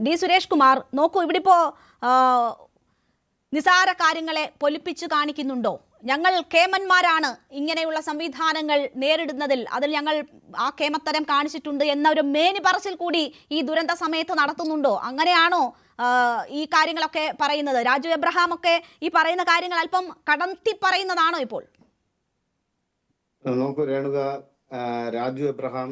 D Suresh Kumar, നോക്കൂ, ഇവിടെ ഇപ്പോ നിസാര കാര്യങ്ങളെ പൊലിപ്പിച്ചു കാണിക്കുന്നുണ്ടോ? ഞങ്ങൾ കേമന്മാരാണ് ഇങ്ങനെയുള്ള സംവിധാനങ്ങൾ നേരിടുന്നതിൽ, അതിൽ ഞങ്ങൾ ആ കേമത്തരം കാണിച്ചിട്ടുണ്ട് എന്ന ഒരു മേനി പറച്ചിൽ കൂടി ഈ ദുരന്ത സമയത്ത് നടത്തുന്നുണ്ടോ? അങ്ങനെയാണോ ഈ കാര്യങ്ങളൊക്കെ പറയുന്നത്? രാജു എബ്രഹാം ഒക്കെ ഈ പറയുന്ന കാര്യങ്ങൾ അല്പം കടത്തി പറയുന്നതാണോ ഇപ്പോൾ? നോക്കൂ രേണുക, രാജു എബ്രഹാം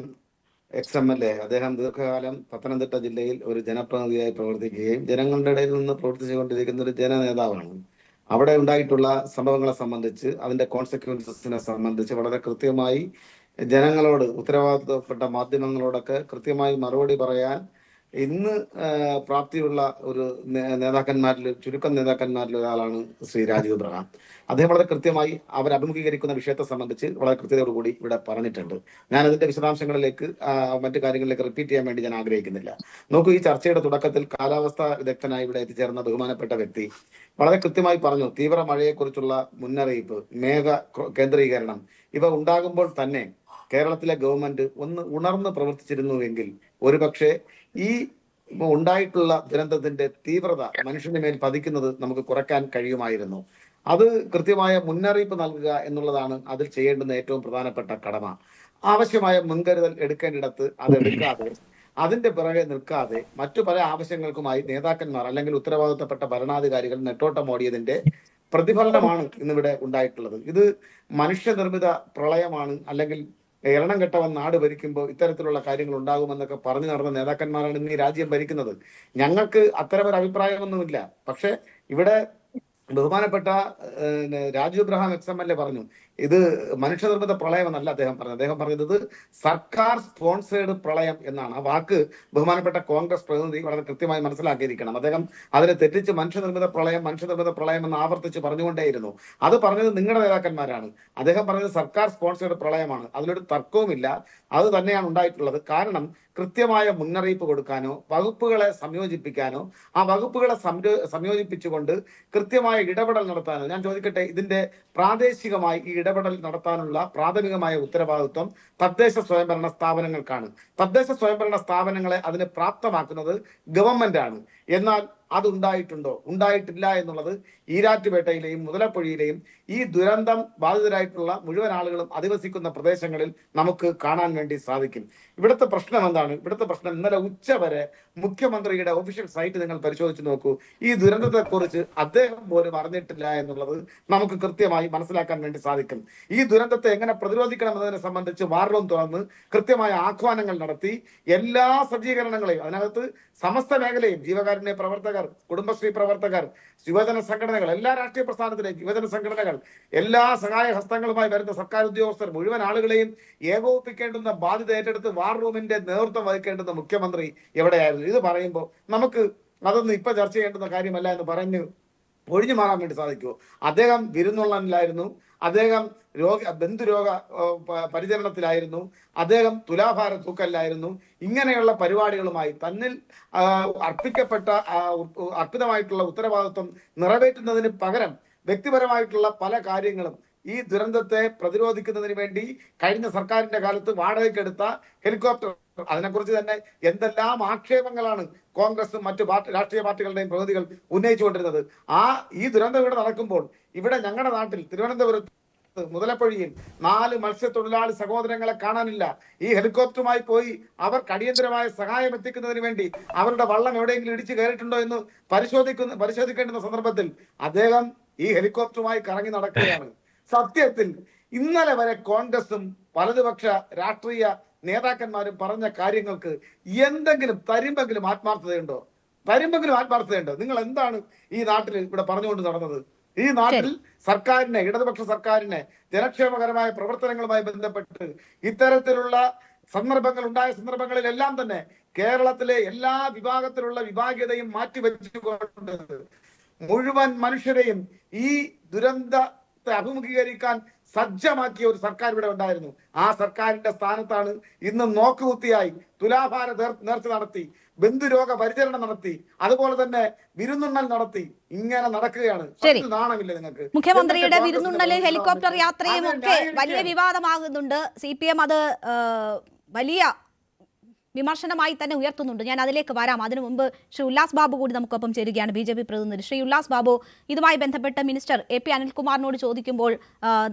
XMLA, അദ്ദേഹം ദീർഘകാലം പത്തനംതിട്ട ജില്ലയിൽ ഒരു ജനപ്രതിനിധിയായി പ്രവർത്തിക്കുകയും ജനങ്ങളുടെ ഇടയിൽ നിന്ന് പ്രവർത്തിച്ചുകൊണ്ടിരിക്കുന്ന ഒരു ജനനേതാവാണ്. അവിടെ ഉണ്ടായിട്ടുള്ള സംഭവങ്ങളെ സംബന്ധിച്ച്, അതിന്റെ കോൺസിക്വൻസസിനെ സംബന്ധിച്ച് വളരെ കൃത്യമായി ജനങ്ങളോട്, ഉത്തരവാദിത്തപ്പെട്ട മാധ്യമങ്ങളോടൊക്കെ കൃത്യമായി മറുപടി പറയാൻ ഇന്ന് പ്രാപ്തിയുള്ള ഒരു ചുരുക്കം നേതാക്കന്മാരിൽ ഒരാളാണ് ശ്രീ രാജീവ് എബ്രഹാം. അദ്ദേഹം വളരെ കൃത്യമായി അവർ അഭിമുഖീകരിക്കുന്ന വിഷയത്തെ സംബന്ധിച്ച് വളരെ കൃത്യതയോടുകൂടി ഇവിടെ പറഞ്ഞിട്ടുണ്ട്. ഞാൻ അതിന്റെ വിശദാംശങ്ങളിലേക്ക്, മറ്റു കാര്യങ്ങളിലേക്ക് റിപ്പീറ്റ് ചെയ്യാൻ വേണ്ടി ഞാൻ ആഗ്രഹിക്കുന്നില്ല. നോക്കൂ, ഈ ചർച്ചയുടെ തുടക്കത്തിൽ കാലാവസ്ഥാ വിദഗ്ധനായി ഇവിടെ എത്തിച്ചേർന്ന ബഹുമാനപ്പെട്ട വ്യക്തി വളരെ കൃത്യമായി പറഞ്ഞു, തീവ്ര മഴയെക്കുറിച്ചുള്ള മുന്നറിയിപ്പ്, മേഘ കേന്ദ്രീകരണം ഇവ ഉണ്ടാകുമ്പോൾ തന്നെ കേരളത്തിലെ ഗവൺമെന്റ് ഒന്ന് ഉണർന്ന് പ്രവർത്തിച്ചിരുന്നുവെങ്കിൽ ഒരുപക്ഷെ ഈ ഉണ്ടായിട്ടുള്ള ദുരന്തത്തിന്റെ തീവ്രത മനുഷ്യന്റെ മേൽ പതിക്കുന്നത് നമുക്ക് കുറയ്ക്കാൻ കഴിയുമായിരുന്നു. അത് കൃത്യമായ മുന്നറിയിപ്പ് നൽകുക എന്നുള്ളതാണ് അതിൽ ചെയ്യേണ്ടുന്ന ഏറ്റവും പ്രധാനപ്പെട്ട കടമ. ആവശ്യമായ മുൻകരുതൽ എടുക്കേണ്ടിടത്ത് അതെടുക്കാതെ, അതിന്റെ പിറകെ നിൽക്കാതെ മറ്റു പല ആവശ്യങ്ങൾക്കുമായി നേതാക്കന്മാർ അല്ലെങ്കിൽ ഉത്തരവാദിത്തപ്പെട്ട ഭരണാധികാരികൾ നെട്ടോട്ടമോടിയതിന്റെ പ്രതിഫലനമാണ് ഇന്നിവിടെ ഉണ്ടായിട്ടുള്ളത്. ഇത് മനുഷ്യനിർമ്മിത പ്രളയമാണ്, അല്ലെങ്കിൽ എരണം കെട്ടവൻ നാട് ഭരിക്കുമ്പോൾ ഇത്തരത്തിലുള്ള കാര്യങ്ങൾ ഉണ്ടാകുമെന്നൊക്കെ പറഞ്ഞു നടന്ന നേതാക്കന്മാരാണ് ഇന്ന് ഈ രാജ്യം ഭരിക്കുന്നത്. ഞങ്ങൾക്ക് അത്തരമൊരു അഭിപ്രായമൊന്നുമില്ല. പക്ഷെ ഇവിടെ ബഹുമാനപ്പെട്ട രാജു എബ്രഹാം XMLA പറഞ്ഞു, ഇത് മനുഷ്യനിർമ്മിത പ്രളയം എന്നല്ല അദ്ദേഹം പറഞ്ഞത്. അദ്ദേഹം പറഞ്ഞത് സർക്കാർ സ്പോൺസേഡ് പ്രളയം എന്നാണ്. ആ വാക്ക് ബഹുമാനപ്പെട്ട കോൺഗ്രസ് പ്രതിനിധി വളരെ കൃത്യമായി മനസ്സിലാക്കിയിരിക്കണം. അദ്ദേഹം അതിനെ തെറ്റിച്ച് മനുഷ്യനിർമ്മിത പ്രളയം എന്ന് ആവർത്തിച്ച് പറഞ്ഞുകൊണ്ടേയിരുന്നു. അത് പറഞ്ഞത് നിങ്ങളുടെ നേതാക്കന്മാരാണ്. അദ്ദേഹം പറഞ്ഞത് സർക്കാർ സ്പോൺസേഡ് പ്രളയമാണ്. അതിലൊരു തർക്കവുമില്ല, അത് തന്നെയാണ് ഉണ്ടായിട്ടുള്ളത്. കാരണം കൃത്യമായ മുന്നറിയിപ്പ് കൊടുക്കാനോ വകുപ്പുകളെ സംയോജിപ്പിക്കാനോ ആ വകുപ്പുകളെ സംയോജിപ്പിച്ചുകൊണ്ട് കൃത്യമായ ഇടപെടൽ നടത്താനോ, ഞാൻ ചോദിക്കട്ടെ, ഇതിന്റെ പ്രാദേശികമായി ഈ ഇടപെടൽ നടത്താനുള്ള പ്രാഥമികമായ ഉത്തരവാദിത്വം തദ്ദേശ സ്വയംഭരണ സ്ഥാപനങ്ങൾക്കാണ്. തദ്ദേശ സ്വയംഭരണ സ്ഥാപനങ്ങളെ അതിന് പ്രാപ്തമാക്കുന്നത് ഗവൺമെന്റ് ആണ്. എന്നാൽ അതുണ്ടായിട്ടുണ്ടോ? ഉണ്ടായിട്ടില്ല എന്നുള്ളത് ഈരാറ്റുപേട്ടയിലെയും മുതലപ്പൊഴിയിലെയും ഈ ദുരന്തം ബാധിതരായിട്ടുള്ള മുഴുവൻ ആളുകളും അധിവസിക്കുന്ന പ്രദേശങ്ങളിൽ നമുക്ക് കാണാൻ വേണ്ടി സാധിക്കും. ഇവിടുത്തെ പ്രശ്നം എന്താണ്? ഇവിടുത്തെ പ്രശ്നം ഇന്നലെ ഉച്ചവരെ മുഖ്യമന്ത്രിയുടെ ഒഫീഷ്യൽ സൈറ്റ് നിങ്ങൾ പരിശോധിച്ച് നോക്കൂ, ഈ ദുരന്തത്തെക്കുറിച്ച് അദ്ദേഹം പോലും അറിഞ്ഞിട്ടില്ല എന്നുള്ളത് നമുക്ക് കൃത്യമായി മനസ്സിലാക്കാൻ വേണ്ടി സാധിക്കും. ഈ ദുരന്തത്തെ എങ്ങനെ പ്രതിരോധിക്കണം എന്നതിനെ സംബന്ധിച്ച് വാർ റൂം തുറന്ന് കൃത്യമായ ആഹ്വാനങ്ങൾ നടത്തി എല്ലാ സജ്ജീകരണങ്ങളെയും, അതിനകത്ത് സമസ്ത മേഖലയും, ജീവകാരുണ്യ പ്രവർത്തകർ, കുടുംബശ്രീ പ്രവർത്തകർ, യുവജന സംഘടനകൾ, എല്ലാ രാഷ്ട്രീയ പ്രസ്ഥാനത്തിലെയും യുവജന സംഘടനകൾ, എല്ലാ സഹായ ഹസ്തങ്ങളുമായി വരുന്ന സർക്കാർ ഉദ്യോഗസ്ഥർ മുഴുവൻ ആളുകളെയും ഏകോപിപ്പിക്കേണ്ടുന്ന ബാധ്യത ഏറ്റെടുത്ത് വാർ റൂമിന്റെ നേതൃത്വം വഹിക്കേണ്ടുന്ന മുഖ്യമന്ത്രി എവിടെയായിരുന്നു? ഇത് പറയുമ്പോൾ നമുക്ക് അതൊന്നും ഇപ്പൊ ചർച്ച ചെയ്യേണ്ടുന്ന കാര്യമല്ല എന്ന് പറഞ്ഞ് ഒഴിഞ്ഞു മാറാൻ വേണ്ടി സാധിക്കുമോ? അദ്ദേഹം വിരുന്നുള്ളനിലായിരുന്നു, അദ്ദേഹം ബന്ധുരോഗ പരിചരണത്തിലായിരുന്നു, അദ്ദേഹം തുലാഭാര തൂക്കലിലായിരുന്നു. ഇങ്ങനെയുള്ള പരിപാടികളുമായി തന്നിൽ അർപ്പിതമായിട്ടുള്ള ഉത്തരവാദിത്വം നിറവേറ്റുന്നതിന് പകരം വ്യക്തിപരമായിട്ടുള്ള പല കാര്യങ്ങളും ഈ ദുരന്തത്തെ പ്രതിരോധിക്കുന്നതിന് വേണ്ടി കഴിഞ്ഞ സർക്കാരിന്റെ കാലത്ത് വാടകയ്ക്കെടുത്ത ഹെലികോപ്റ്റർ, അതിനെക്കുറിച്ച് തന്നെ എന്തെല്ലാം ആക്ഷേപങ്ങളാണ് കോൺഗ്രസും മറ്റു രാഷ്ട്രീയ പാർട്ടികളുടെയും പ്രതിനിധികൾ ഉന്നയിച്ചുകൊണ്ടിരുന്നത്. ഈ ദുരന്തം ഇവിടെ നടക്കുമ്പോൾ ഇവിടെ ഞങ്ങളുടെ നാട്ടിൽ തിരുവനന്തപുരത്ത് മുതലപ്പൊഴിയിൽ 4 മത്സ്യത്തൊഴിലാളി സഹോദരങ്ങളെ കാണാനില്ല. ഈ ഹെലികോപ്റ്ററുമായി പോയി അവർക്ക് അടിയന്തരമായ സഹായം എത്തിക്കുന്നതിന് വേണ്ടി അവരുടെ വള്ളം എവിടെയെങ്കിലും ഇടിച്ചു കയറിയിട്ടുണ്ടോ എന്ന് പരിശോധിക്കേണ്ടുന്ന സന്ദർഭത്തിൽ അദ്ദേഹം ഈ ഹെലികോപ്റ്ററുമായി കറങ്ങി നടക്കുകയാണ്. സത്യത്തിൽ ഇന്നലെ വരെ കോൺഗ്രസും വലതുപക്ഷ രാഷ്ട്രീയ നേതാക്കന്മാരും പറഞ്ഞ കാര്യങ്ങൾക്ക് എന്തെങ്കിലും തരിമ്പെങ്കിലും ആത്മാർത്ഥതയുണ്ടോ? നിങ്ങൾ എന്താണ് ഈ നാട്ടിൽ ഇവിടെ പറഞ്ഞുകൊണ്ട് നടന്നത്? ഈ നാട്ടിൽ സർക്കാരിനെ, ഇടതുപക്ഷ സർക്കാരിനെ ജനക്ഷേമകരമായ പ്രവർത്തനങ്ങളുമായി ബന്ധപ്പെട്ട് ഇത്തരത്തിലുള്ള ഉണ്ടായ സന്ദർഭങ്ങളിലെല്ലാം തന്നെ കേരളത്തിലെ എല്ലാ വിഭാഗത്തിലുള്ള വിഭാഗീയതയും മാറ്റിവെച്ചുകൊണ്ട് മുഴുവൻ മനുഷ്യരെയും ഈ ദുരന്തത്തെ അഭിമുഖീകരിക്കാൻ സജ്ജമാക്കിയ ഒരു സർക്കാർ ഇവിടെ ഉണ്ടായിരുന്നു. ആ സർക്കാരിന്റെ സ്ഥാനത്താണ് ഇന്ന് നോക്കുകുത്തിയായി തുലാഭാര നേർച്ച നടത്തി, ബന്ധുരോഗ പരിചരണം നടത്തി, അതുപോലെ തന്നെ വിരുന്നുണ്ണൽ നടത്തി. ഇങ്ങനെ നടക്കുകയാണ്. നാണമില്ല നിങ്ങൾക്ക്? മുഖ്യമന്ത്രിയുടെ വിരുന്നുണ്ണൽ, ഹെലികോപ്റ്റർ യാത്രയും ഒക്കെ വലിയ വിവാദമാകുന്നുണ്ട്. CPM അത് വലിയ വിമർശനമായി തന്നെ ഉയർത്തുന്നുണ്ട്. ഞാൻ അതിലേക്ക് വരാം. അതിനു മുമ്പ് ശ്രീ ഉല്ലാസ് ബാബു കൂടി നമുക്കൊപ്പം ചേരുകയാണ്, BJP പ്രതിനിധി. ശ്രീ ഉല്ലാസ് ബാബു, ഇതുമായി ബന്ധപ്പെട്ട് മിനിസ്റ്റർ AP അനിൽകുമാറിനോട് ചോദിക്കുമ്പോൾ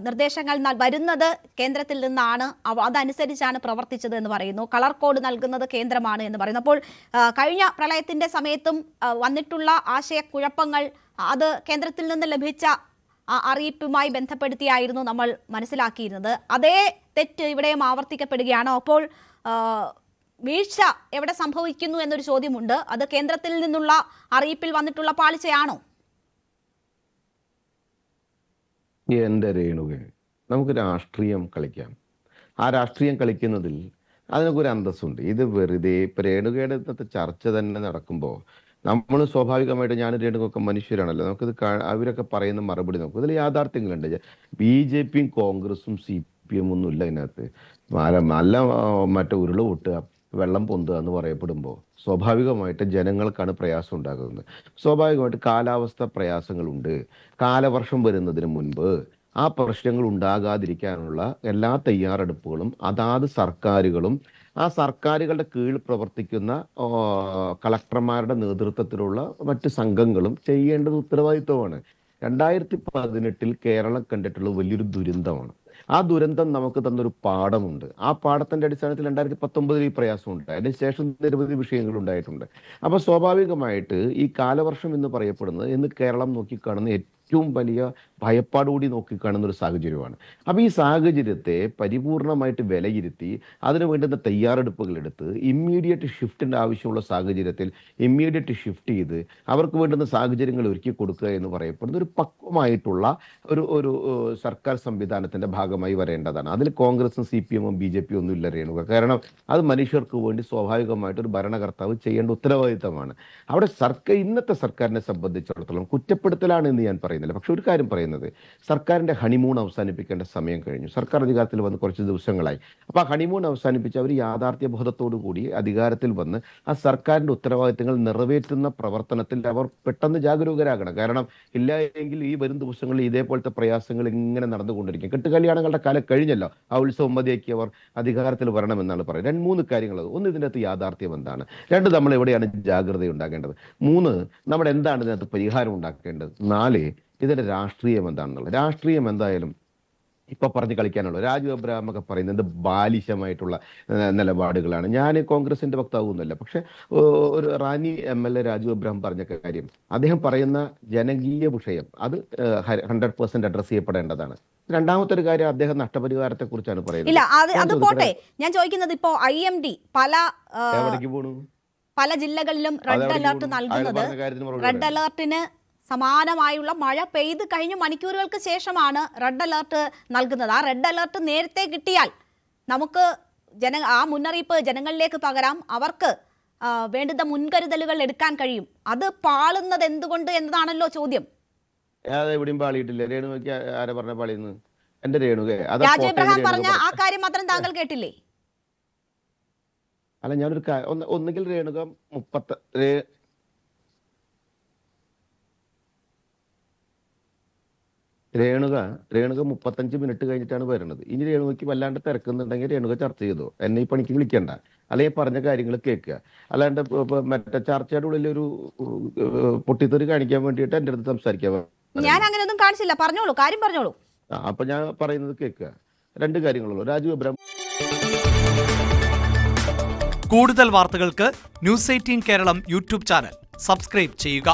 നിർദ്ദേശങ്ങൾ വരുന്നത് കേന്ദ്രത്തിൽ നിന്നാണ്, അതനുസരിച്ചാണ് പ്രവർത്തിച്ചത് എന്ന് പറയുന്നു. കളർ കോഡ് നൽകുന്നത് കേന്ദ്രമാണ് എന്ന് പറയുന്നു. അപ്പോൾ കഴിഞ്ഞ പ്രളയത്തിന്റെ സമയത്തും വന്നിട്ടുള്ള ആശയക്കുഴപ്പങ്ങൾ അത് കേന്ദ്രത്തിൽ നിന്ന് ലഭിച്ച അറിയിപ്പുമായി ബന്ധപ്പെടുത്തിയായിരുന്നു നമ്മൾ മനസ്സിലാക്കിയിരുന്നത്. അതേ തെറ്റ് ഇവിടെയും ആവർത്തിക്കപ്പെടുകയാണ്. അപ്പോൾ വീഴ്ച എവിടെ സംഭവിക്കുന്നു എന്നൊരു ചോദ്യമുണ്ട്. അത് കേന്ദ്രത്തിൽ നിന്നുള്ള അറിയിപ്പിൽ വന്നിട്ടുള്ള പാളിച്ചയാണോ? എന്റെ രേണുക, നമുക്ക് രാഷ്ട്രീയം കളിക്കാം. ആ രാഷ്ട്രീയം കളിക്കുന്നതിൽ അതിനൊക്കെ ഒരു അന്തസ്സുണ്ട്. ഇത് വെറുതെ ഇപ്പൊ രേണുകയുടെ ഇന്നത്തെ ചർച്ച തന്നെ നടക്കുമ്പോൾ നമ്മൾ സ്വാഭാവികമായിട്ട് ഞാൻ രേണുകൊക്കെ മനുഷ്യരാണല്ലോ, നമുക്കിത് അവരൊക്കെ പറയുന്ന മറുപടി നോക്കും. ഇതിൽ യാഥാർത്ഥ്യങ്ങളുണ്ട്. BJPയും കോൺഗ്രസും CPM ഒന്നും ഇല്ല ഇതിനകത്ത്. നല്ല മറ്റേ ഉരുള് പൊട്ടുക, വെള്ളം പൊന്തുക എന്ന് പറയപ്പെടുമ്പോൾ സ്വാഭാവികമായിട്ട് ജനങ്ങൾക്കാണ് പ്രയാസം ഉണ്ടാകുന്നത്. സ്വാഭാവികമായിട്ട് കാലാവസ്ഥ പ്രയാസങ്ങളുണ്ട്. കാലവർഷം വരുന്നതിന് മുൻപ് ആ പ്രശ്നങ്ങൾ ഉണ്ടാകാതിരിക്കാനുള്ള എല്ലാ തയ്യാറെടുപ്പുകളും അതാത് സർക്കാരുകളും ആ സർക്കാരുകളുടെ കീഴിൽ പ്രവർത്തിക്കുന്ന കളക്ടർമാരുടെ നേതൃത്വത്തിലുള്ള മറ്റ് സംഘങ്ങളും ചെയ്യേണ്ടത് ഉത്തരവാദിത്വമാണ്. 2018 കേരളം കണ്ടിട്ടുള്ള വലിയൊരു ദുരന്തമാണ്. ആ ദുരന്തം നമുക്ക് തന്നൊരു പാഠമുണ്ട്. ആ പാഠത്തിന്റെ അടിസ്ഥാനത്തിൽ 2019 ഈ പ്രയാസം ഉണ്ടായി. അതിനുശേഷം നിരവധി വിഷയങ്ങൾ ഉണ്ടായിട്ടുണ്ട്. അപ്പൊ സ്വാഭാവികമായിട്ട് ഈ കാലവർഷം എന്ന് പറയപ്പെടുന്നത് ഇന്ന് കേരളം നോക്കിക്കാണുന്ന ഏറ്റവും വലിയ ഭയപ്പാടുകൂടി നോക്കിക്കാണുന്ന ഒരു സാഹചര്യമാണ്. അപ്പൊ ഈ സാഹചര്യത്തെ പരിപൂർണമായിട്ട് വിലയിരുത്തി അതിനു വേണ്ടുന്ന തയ്യാറെടുപ്പുകൾ എടുത്ത് ഇമ്മീഡിയറ്റ് ഷിഫ്റ്റിന്റെ ആവശ്യമുള്ള സാഹചര്യത്തിൽ ഇമ്മീഡിയറ്റ് ഷിഫ്റ്റ് ചെയ്ത് അവർക്ക് വേണ്ടുന്ന സാഹചര്യങ്ങൾ ഒരുക്കി കൊടുക്കുക എന്ന് പറയപ്പെടുന്ന ഒരു പക്വമായിട്ടുള്ള ഒരു സർക്കാർ സംവിധാനത്തിന്റെ ഭാഗമായി വരേണ്ടതാണ്. അതിൽ കോൺഗ്രസും CPMഉം BJPയും ഒന്നും ഇല്ല രേണുക. കാരണം അത് മനുഷ്യർക്ക് വേണ്ടി സ്വാഭാവികമായിട്ട് ഒരു ഭരണകർത്താവ് ചെയ്യേണ്ട ഉത്തരവാദിത്തമാണ്. അവിടെ ഇന്നത്തെ സർക്കാരിനെ സംബന്ധിച്ചിടത്തോളം കുറ്റപ്പെടുത്തലാണ് എന്ന് ഞാൻ പറയുന്നില്ല. പക്ഷെ ഒരു കാര്യം പറയുന്നത്, സർക്കാരിന്റെ ഹണിമൂൺ അവസാനിപ്പിക്കേണ്ട സമയം കഴിഞ്ഞു. സർക്കാർ അധികാരത്തിൽ വന്ന് കുറച്ച് ദിവസങ്ങളായി. അപ്പൊ ആ ഹണിമൂൺ അവസാനിപ്പിച്ച് അവർ യാഥാർത്ഥ്യ ബോധത്തോടു കൂടി അധികാരത്തിൽ വന്ന് ആ സർക്കാരിന്റെ ഉത്തരവാദിത്തങ്ങൾ നിറവേറ്റുന്ന പ്രവർത്തനത്തിൽ അവർ പെട്ടെന്ന് ജാഗരൂകരാകണം. കാരണം ഇല്ല എങ്കിൽ ഈ വരും ദിവസങ്ങളിൽ ഇതേപോലത്തെ പ്രയാസങ്ങൾ ഇങ്ങനെ നടന്നുകൊണ്ടിരിക്കും. കെട്ടുകല്യാണങ്ങളുടെ കാലം കഴിഞ്ഞല്ലോ. ആ ഉത്സവം മതിയാക്കി അവർ അധികാരത്തിൽ വരണമെന്നാണ് പറയുന്നത്. 2-3 കാര്യങ്ങൾ. ഒന്ന്, ഇതിൻ്റെ അകത്ത് യാഥാർത്ഥ്യം എന്താണ്? 2, നമ്മൾ എവിടെയാണ് ജാഗ്രത ഉണ്ടാക്കേണ്ടത്? 3, നമ്മൾ എന്താണ് ഇതിനകത്ത് പരിഹാരം ഉണ്ടാക്കേണ്ടത്? 4, ഇതിന്റെ രാഷ്ട്രീയം എന്താണെന്നുള്ളത്. രാഷ്ട്രീയം എന്തായാലും ഇപ്പൊ പറഞ്ഞ് കളിക്കാനുള്ളൂ. രാജു എബ്രഹാം ഒക്കെ പറയുന്നത് ബാലിശമായിട്ടുള്ള നിലപാടുകളാണ്. ഞാൻ കോൺഗ്രസിന്റെ വക്താവൊന്നുമല്ല. പക്ഷെ ഒരു റാന്നി MLA രാജു എബ്രഹാം പറഞ്ഞ കാര്യം, അദ്ദേഹം പറയുന്ന ജനകീയ വിഷയം അത് 100% അഡ്രസ് ചെയ്യപ്പെടേണ്ടതാണ്. രണ്ടാമത്തെ ഒരു കാര്യം, അദ്ദേഹം നഷ്ടപരിഹാരത്തെ കുറിച്ചാണ് പറയുന്നത്. ഇല്ല, അത് പോട്ടെ. ഞാൻ ചോദിക്കുന്നത്, ഇപ്പോ IMD പല ജില്ലകളിലും റെഡ് അലർട്ട് നൽകുന്നത്, റെഡ് അലർട്ടിന് സമാനമായുള്ള മഴ പെയ്ത് കഴിഞ്ഞ മണിക്കൂറുകൾക്ക് ശേഷമാണ് റെഡ് അലർട്ട് നൽകുന്നത്. ആ റെഡ് അലർട്ട് നേരത്തെ കിട്ടിയാൽ നമുക്ക് ആ മുന്നറിയിപ്പ് ജനങ്ങളിലേക്ക് പകരാം, അവർക്ക് വേണ്ടുന്ന മുൻകരുതലുകൾ എടുക്കാൻ കഴിയും. അത് പാളുന്നത് എന്തുകൊണ്ട് എന്നതാണല്ലോ ചോദ്യം. എവിടെയും പാളിയിട്ടില്ല. രേണുകയ്ക്ക് ആരെ പറഞ്ഞ പാളിയെന്ന്? എന്റെ രേണുക രാജു എബ്രഹാം പറഞ്ഞ ആ കാര്യം മാത്രം താങ്കൾ കേട്ടില്ലേ? അല്ല, ഞാനൊരു ഒന്നുകിൽ രേണുക 35 മിനിറ്റ് കഴിഞ്ഞിട്ടാണ് വരുന്നത്. ഇനി രേണുകയ്ക്ക് വല്ലാണ്ട് തിരക്കുന്നുണ്ടെങ്കിൽ രേണുക ചർച്ച ചെയ്തോ, എന്നെ ഈ പണിക്ക് വിളിക്കണ്ട. അല്ലെങ്കിൽ പറഞ്ഞ കാര്യങ്ങൾ കേൾക്കുക. അല്ലാണ്ട് മറ്റേ ചർച്ചയുടെ ഉള്ളിൽ ഒരു പൊട്ടിത്തെറി കാണിക്കാൻ വേണ്ടിയിട്ട് എൻ്റെ അടുത്ത് സംസാരിക്കാൻ. ഞാൻ അങ്ങനെയൊന്നും കാണിച്ചില്ല. പറഞ്ഞോളൂ, കാര്യം പറഞ്ഞോളൂ. അപ്പൊ ഞാൻ പറയുന്നത് കേൾക്കുക. 2 കാര്യങ്ങളുള്ളൂ. രാജു എബ്രഹാം. കൂടുതൽ വാർത്തകൾക്ക് News 18 Keralam YouTube channel subscribe ചെയ്യുക.